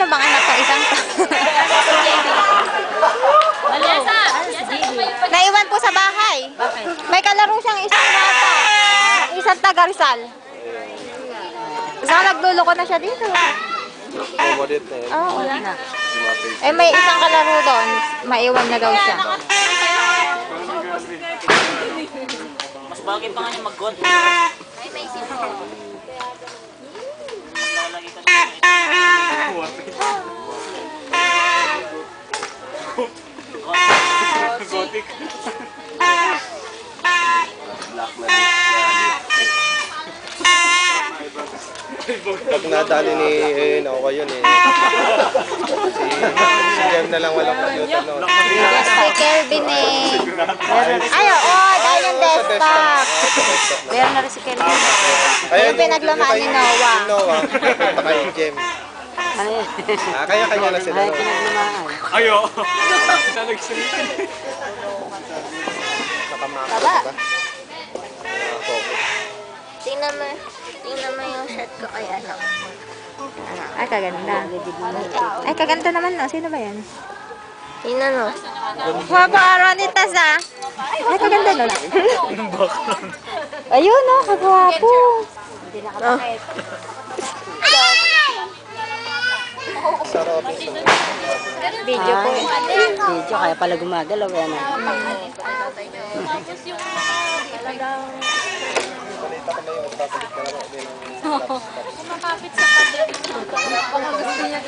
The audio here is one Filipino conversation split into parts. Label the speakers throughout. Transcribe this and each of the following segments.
Speaker 1: na bang anak ng isang to? Naiwan po sa bahay. May kalaro siyang isang bata. Isang taga Rizal. Saka nagluloko na siya dito. Oo, wala na. Eh, may isang kalaro doon. Maiwan na daw siya.
Speaker 2: Mas bagay pa nga niya mag-gon.
Speaker 1: Ay, may sipon.
Speaker 2: Gotik.
Speaker 3: Pag nadali ni Naoka yun eh. Si Jem na lang walang computer noon.
Speaker 1: Si Kelvin eh. Ay, oo, dahil yung desktop. Meron na rin si Kelvin. Yung pinaglamaan ni Noah.
Speaker 3: Si Noah, punta kay Jem. Kanya-kanya na sila.
Speaker 2: Ayo. Isa nagsumitin.
Speaker 3: Nakamaka ba?
Speaker 1: Tingnan mo yung shirt ko kay ano. Ay, kaganda. Ay, kaganda naman no. Sino ba yan? Tingnan mo. Guwapo Aronitas ah. Ay, kaganda no. Ayun no, kagwapo.
Speaker 3: Sa Robinson.
Speaker 1: Video ko eh.
Speaker 4: Video, kaya pala gumagalaw yan.
Speaker 2: Tapos yung talagang
Speaker 3: Balita ko na yung magpapalit ka naman.
Speaker 2: kumakapit sa pader. Baka gusto niya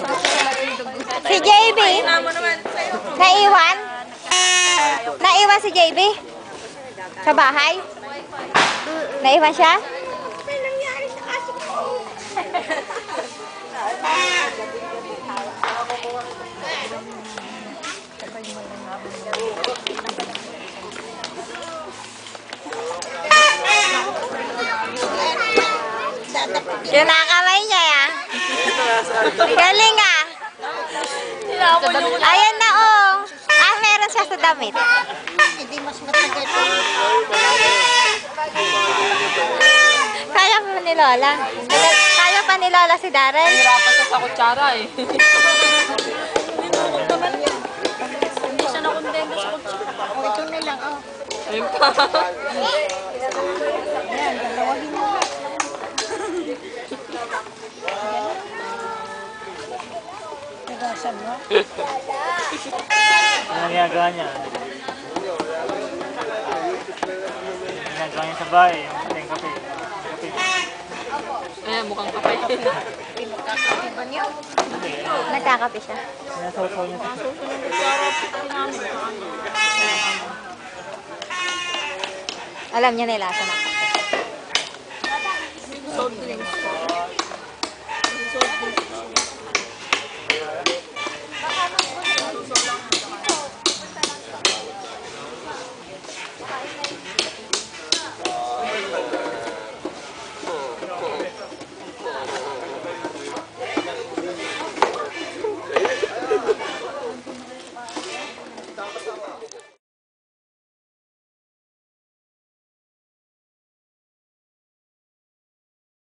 Speaker 1: Si JB? Naiwan? Naiwan si JB? Sa bahay? Naiwan siya? May nangyari sa aso ko. Yung nakakamay niya ah. Galing ah. Ayan na oh. Ah, meron siya sa damit. Hindi mas matagal pa. Kaya pa ni Lola. Kaya pa ni Lola si Darren.
Speaker 2: hirapan siya sa kutsara eh. Hindi siya nakondembo sa kutsara.
Speaker 1: Ito na lang oh.
Speaker 2: Ayun pa.
Speaker 1: Yan, dalawagin mo. Nagasan mo?
Speaker 5: Ano ginagawa niya? Ginagawa niya sa bahay, yung puting kape.
Speaker 2: Mukhang kapay.
Speaker 1: Nagkakape siya.
Speaker 5: Sinasawsaw niya sa
Speaker 1: Alam niya na yung lasa ng kape.
Speaker 2: Soft drinks. Soft drinks.